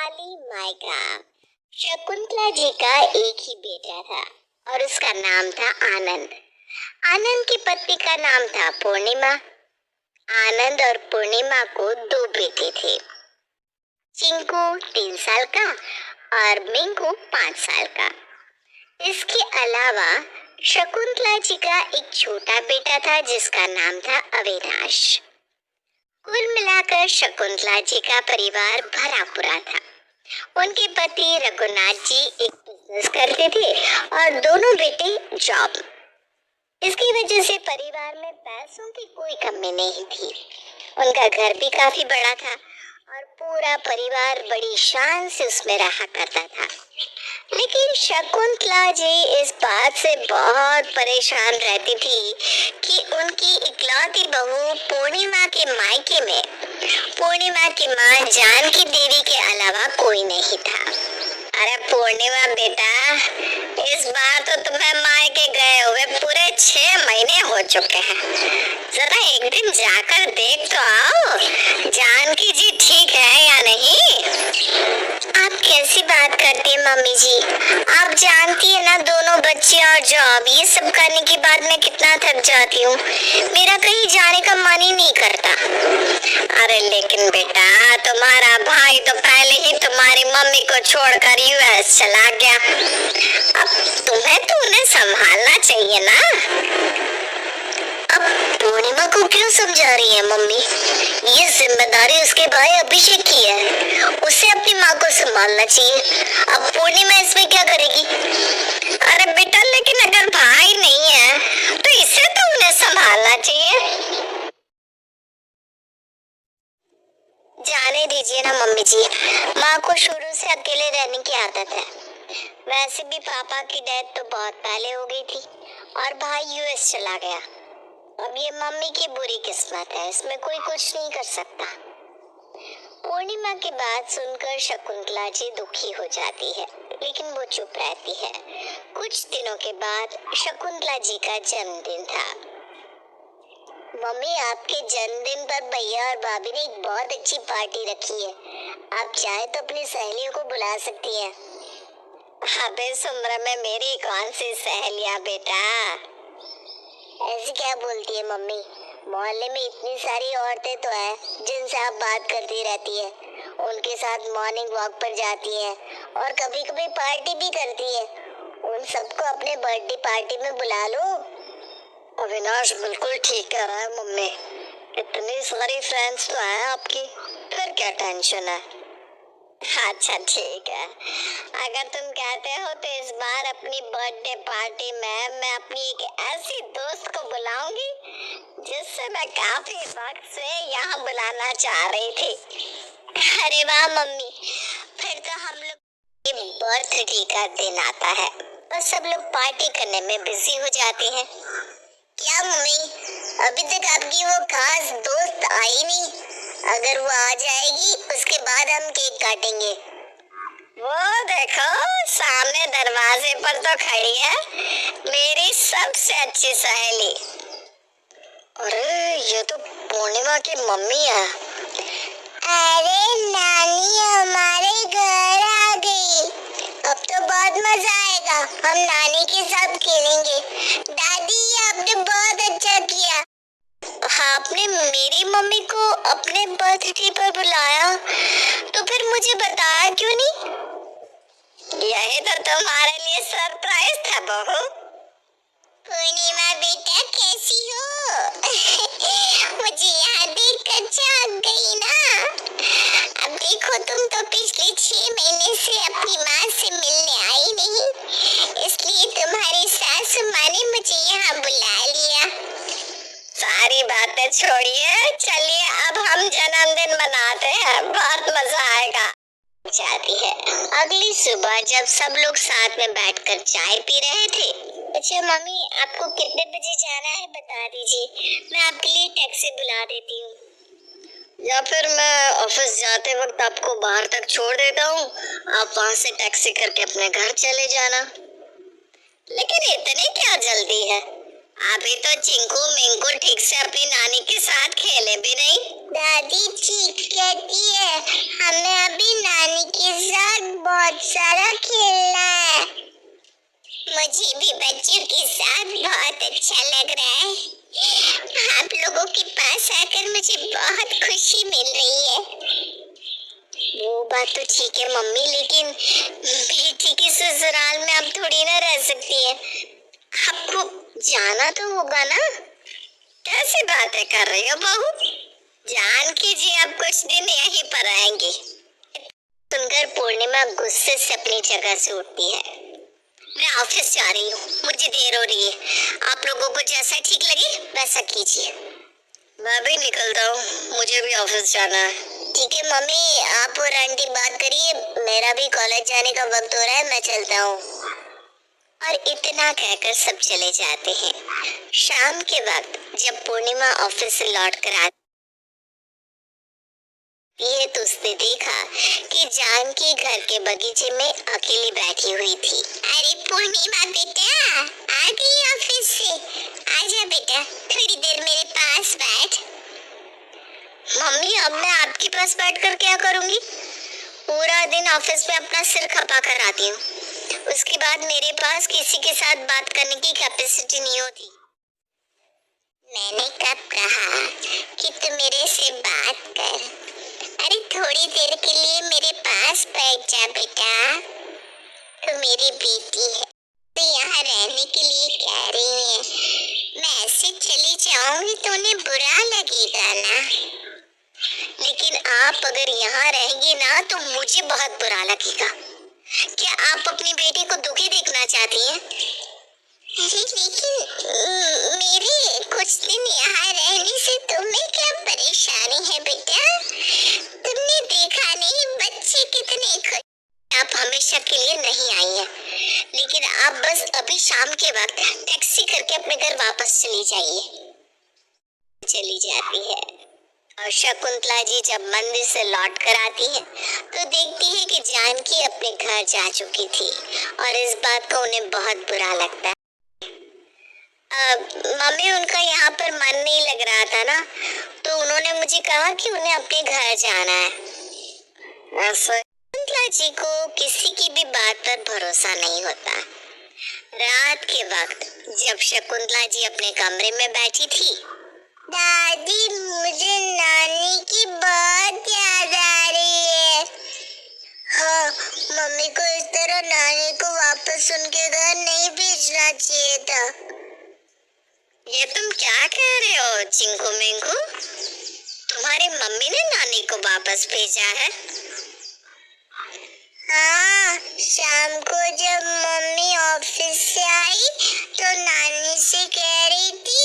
कहानी माइक्राफ्ट। शकुंतला जी का एक ही बेटा था और उसका नाम था आनंद। आनंद की पत्नी का नाम था पूर्णिमा। आनंद और पूर्णिमा को दो बेटे थे, चिंकू 3 साल का और मिंकू 5 साल का। इसके अलावा शकुंतला जी का एक छोटा बेटा था जिसका नाम था अविनाश। कुल मिलाकर शकुंतला जी का परिवार भरा पूरा था। उनके पति रघुनाथ जी एक बिजनेस करते थे और दोनों बेटे जॉब। इसकी वजह से परिवार में पैसों की कोई कमी नहीं थी। उनका घर भी काफी बड़ा था और पूरा परिवार बड़ी शान से उसमें रहा करता था। लेकिन शकुंतला जी इस बात से बहुत परेशान रहती थी कि उनकी इकलौती बहू पूर्णिमा के मायके में पूर्णिमा की माँ जानकी देवी के अलावा कोई नहीं था। अरे पूर्णिमा बेटा, इस बार तो तुम्हें मायके गए हुए पूरे 6 महीने हो चुके हैं। जरा एक दिन जाकर देख तो आओ, जानकी जी ठीक है या नहीं। आप कैसी बात करती है मम्मी जी? आप जानती है ना, दोनों बच्चे और जॉब ये सब करने के बाद मैं कितना थक जाती हूँ। मेरा कहीं जाने का मन ही नहीं करता। अरे लेकिन बेटा, तुम्हारा भाई तो पहले ही तुम्हारी मम्मी को छोड़कर यूएस चला गया। अब तुम्हें तो उन्हें संभालना चाहिए ना। अब पूर्णिमा को क्यों समझा रही है मम्मी? ये जिम्मेदारी उसके भाई अभिषेक की है। उसे अपनी माँ को संभालना चाहिए। अब पूर्णिमा इसमें क्या करेगी? अरे बेटा, लेकिन अगर भाई नहीं है तो इसे तो उन्हें संभालना चाहिए। जाने दीजिए ना मम्मी जी, माँ को शुरू से अकेले रहने की आदत है। वैसे भी पापा की डेथ तो बहुत पहले हो गई थी और भाई यूएस चला गया। अब ये मम्मी की बुरी किस्मत है, इसमें कोई कुछ नहीं कर सकता। पूर्णिमा की बात सुनकर शकुंतला जी दुखी हो जाती है, लेकिन वो चुप रहती है। कुछ दिनों के बाद शकुंतला जी का जन्मदिन था। मम्मी, आपके जन्मदिन पर भैया और भाभी ने एक बहुत अच्छी पार्टी रखी है। आप चाहे तो अपनी सहेलियों को बुला सकती हैं। अबे सुमरा में मेरी कौन सी सहेलियां बेटा? ऐसी क्या बोलती है मम्मी? मोहल्ले में इतनी सारी औरतें तो हैं जिनसे आप बात करती रहती है। उनके साथ मॉर्निंग वॉक पर जाती है और कभी कभी पार्टी भी करती है। उन सबको अपने बर्थडे पार्टी में बुला लो। अविनाश बिल्कुल ठीक कह रहा है मम्मी। इतनी सारी फ्रेंड्स तो हैं आपकी, फिर क्या टेंशन है? अच्छा ठीक है, अगर तुम कहते हो तो इस बार अपनी बर्थडे पार्टी में मैं अपनी एक ऐसी दोस्त को बुलाऊंगी जिससे मैं काफी वक्त से यहाँ बुलाना चाह रही थी। अरे वाह मम्मी, फिर तो हम लोग बर्थडे का दिन आता है और सब लोग पार्टी करने में बिजी हो जाते हैं। क्या मम्मी, अभी तक आपकी वो खास दोस्त आई नहीं? अगर वो आ जाएगी उसके बाद हम केक काटेंगे। वो देखो सामने दरवाजे पर तो खड़ी है मेरी सबसे अच्छी सहेली। अरे ये तो पूर्णिमा की मम्मी है। अरे नानी हमारे घर आ गई। अब तो बहुत मजा आएगा, हम नानी के साथ खेलेंगे। दादी, आपने बहुत अच्छा किया। आपने मेरी मम्मी को अपने बर्थडे पर बुलाया, तो फिर मुझे बताया क्यों नहीं? यही तो तुम्हारे लिए सरप्राइज था बहू। पूर्णिमा बेटा, कैसी हो? मुझे यहाँ देखकर जाग गई ना। अब देखो, तुम तो पिछले 6 महीने से अपनी माँ से मिलने आई नहीं, इसलिए तुम्हारी सासू माँ ने मुझे यहाँ बुला लिया। सारी बातें छोड़िए, चलिए अब हम जन्मदिन मनाते हैं, बहुत मजा आएगा। जाती है। अगली सुबह जब सब लोग साथ में बैठकर चाय पी रहे थे। अच्छा मम्मी, आपको कितने बजे जाना है बता दीजिए, मैं आपके लिए टैक्सी बुला देती हूँ। या फिर मैं ऑफिस जाते वक्त आपको बाहर तक छोड़ देता हूँ, आप वहाँ से टैक्सी करके अपने घर चले जाना। लेकिन इतनी क्या जल्दी है? अभी तो चिंकू मिंकू ठीक से अपनी नानी के साथ खेले भी नहीं। दादी ठीक कहती है, हमें अभी नानी के बहुत सारा खेलना है। मुझे भी बच्चों के साथ बहुत अच्छा लग रहा है। आप लोगों के पास आकर मुझे बहुत खुशी मिल रही है। वो बात तो ठीक है मम्मी, लेकिन बेटी के ससुराल में आप थोड़ी ना रह सकती है। आपको जाना तो होगा ना। कैसी बातें कर रही हो बहू? जान कीजिए, आप कुछ दिन यहीं पर आएंगी। सुनकर पूर्णिमा गुस्से से अपनी जगह से उठती है। मैं ऑफिस जा रही हूँ, मुझे देर हो रही है। आप लोगों को जैसा ठीक लगे वैसा कीजिए। मैं भी निकलता हूँ, मुझे भी ऑफिस जाना है। ठीक है मम्मी, आप और आंटी बात करिए, मेरा भी कॉलेज जाने का वक्त हो रहा है, मैं चलता हूँ। और इतना कहकर सब चले जाते हैं। शाम के वक्त जब पूर्णिमा ऑफिस से लौट कर आती है तो उसने देखा कि जानकी घर के बगीचे में अकेली बैठी हुई थी। अरे पूर्णिमा बेटा, आ गई ऑफिस से? आजा बेटा, थोड़ी देर मेरे पास बैठ। मम्मी, अब मैं आपके पास बैठकर क्या करूँगी? पूरा दिन ऑफिस में अपना सिर खपा कर आती हूँ, उसके बाद मेरे पास किसी के साथ बात करने की कैपेसिटी नहीं होती। मैंने कब कहा कि तू मेरे से बात कर? अरे थोड़ी देर के लिए मेरे पास बैठ जा बेटा, तू मेरी बेटी है। तो यहाँ रहने के लिए कह रही है, मैं ऐसे चली जाऊंगी तो उन्हें बुरा लगेगा ना। लेकिन आप अगर यहाँ रहेंगी ना तो मुझे बहुत बुरा लगेगा। क्या आप अपनी बेटी को दुखी देखना चाहती हैं? लेकिन मेरे कुछ दिन यहाँ रहने से तुम्हें क्या परेशानी है बेटा? तुमने देखा नहीं बच्चे कितने खुश। आप हमेशा के लिए नहीं आई हैं, लेकिन आप बस अभी शाम के वक्त टैक्सी करके अपने घर वापस चली जाइए। चली जाती है और शकुंतला जी जब मंदिर से लौट कर आती है तो देखती है कि जानकी अपने घर जा चुकी थी और इस बात का उन्हें बहुत बुरा लगता है। मम्मी, उनका यहाँ पर मन नहीं लग रहा था ना, तो उन्होंने मुझे कहा कि उन्हें अपने घर जाना है। शकुंतला जी को किसी की भी बात पर भरोसा नहीं होता। रात के वक्त जब शकुंतला जी अपने कमरे में बैठी थी, दादी मुझे नानी की बहुत याद आ रही है। हाँ, मम्मी को इस तरह नानी को वापस उनके घर नहीं भेजना चाहिए था। ये तुम क्या कह रहे हो चिंकू मिंकू? तुम्हारी मम्मी ने नानी को वापस भेजा है? हाँ, शाम को जब मम्मी ऑफिस से आई तो नानी से कह रही थी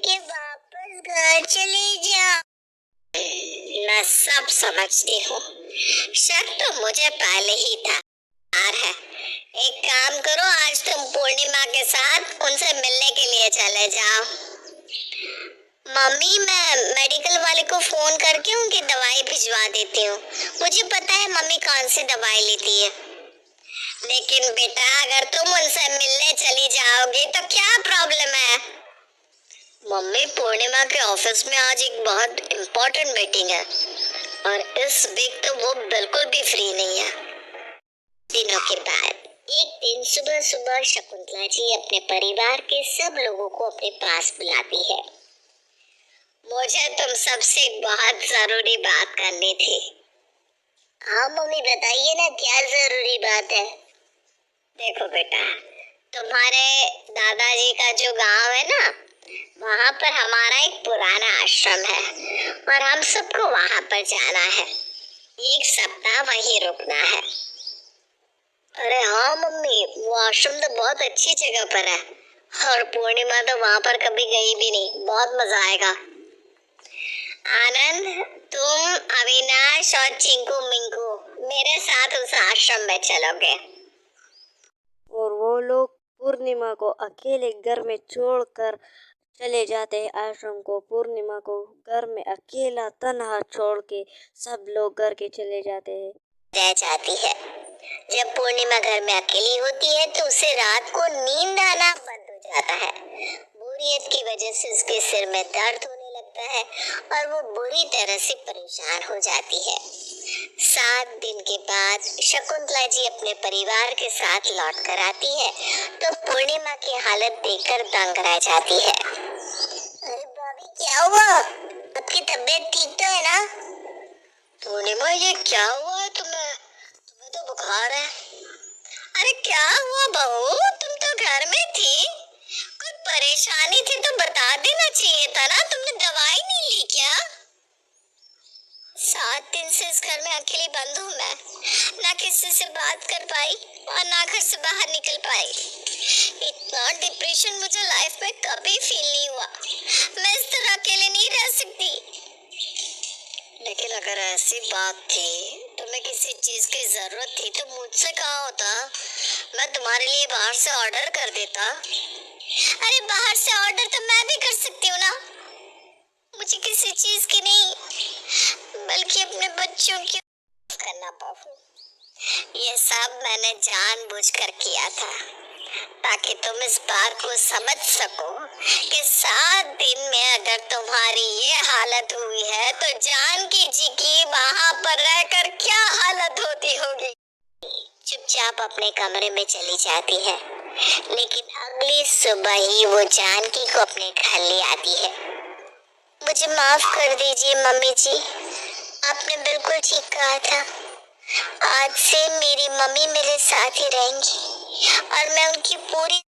कि वापस घर चले जाओ। मैं सब समझती हूँ, शक तो मुझे पहले ही था। है, एक काम करो, आज तुम पूर्णिमा के साथ उनसे मिलने के लिए चले जाओ। मम्मी, मैं मेडिकल वाले को फोन करके उनकी दवाई भिजवा देती हूँ। मुझे पता है मम्मी कौन सी दवाई लेती है। लेकिन बेटा, अगर तुम उनसे मिलने चली जाओगी तो क्या प्रॉब्लम है? मम्मी, पूर्णिमा के ऑफिस में आज एक बहुत इम्पोर्टेंट मीटिंग है और इस वीक तो वो बिल्कुल भी फ्री नहीं है। दिनों के बाद एक दिन सुबह सुबह शकुंतला जी अपने परिवार के सब लोगों को अपने पास बुलाती है। मुझे तुम सबसे बहुत जरूरी बात करनी थी। हाँ मम्मी, बताइए ना, क्या जरूरी बात है? देखो बेटा, तुम्हारे दादाजी का जो गांव है ना, वहाँ पर हमारा एक पुराना आश्रम है और हम सबको वहाँ पर जाना है। एक सप्ताह वहीं रुकना है। अरे हाँ मम्मी, वो आश्रम तो बहुत अच्छी जगह पर है और पूर्णिमा तो वहाँ पर कभी गई भी नहीं। बहुत मजा आएगा। आनंद, तुम, अविनाश और चिंकू मिंकू मेरे साथ उस आश्रम में चलोगे। और वो लोग पूर्णिमा को अकेले घर में छोड़कर चले जाते हैं आश्रम को। पूर्णिमा को घर में अकेला तन्हा छोड़ के सब लोग घर के चले जाते हैं। रह जाती है। जब पूर्णिमा घर में अकेली होती है तो उसे रात को नींद आना बंद हो जाता है। बोरियत की वजह से उसके सिर में दर्द होने लगता है और वो बुरी तरह से परेशान हो जाती है। 7 दिन के बाद शकुंतला जी अपने परिवार के साथ लौट कर आती है तो पूर्णिमा की हालत देखकर दंग रह जाती है। अरे भाभी क्या हुआ? आपकी तबीयत ठीक तो है ना? पूर्णिमा ये क्या हुआ है तुम्हें? तुम्हें तो बुखार है। अरे क्या हुआ बहू? तुम तो घर में थी, कोई परेशानी थी तो बता देना चाहिए था ना, तुमने दवाई नहीं ली क्या? 7 दिन से इस घर में अकेली बंद हूँ मैं, ना किसी से बात कर पाई और ना घर से बाहर निकल पाई। इतना डिप्रेशन मुझे लाइफ में कभी फील नहीं हुआ। मैं इस तरह अकेले नहीं रह सकती। लेकिन अगर ऐसी बात थी, तुम्हें किसी चीज की जरूरत थी तो मुझसे कहा होता, मैं तुम्हारे लिए बाहर से ऑर्डर कर देता। अरे बाहर से ऑर्डर तो मैं भी कर सकती हूँ ना, मुझे किसी चीज की नहीं बल्कि अपने बच्चों की करना पड़ू। ये सब मैंने जानबूझकर किया था ताकि तुम इस बात को समझ सको कि 7 दिन में अगर तुम्हारी ये हालत हुई है तो जानकी जी की वहां पर रहकर क्या हालत होती होगी। चुपचाप अपने कमरे में चली जाती है, लेकिन अगली सुबह ही वो जानकी को अपने घर ले आती है। मुझे माफ कर दीजिए मम्मी जी, आपने बिल्कुल ठीक कहा था। आज से मेरी मम्मी मेरे साथ ही रहेंगी और मैं उनकी पूरी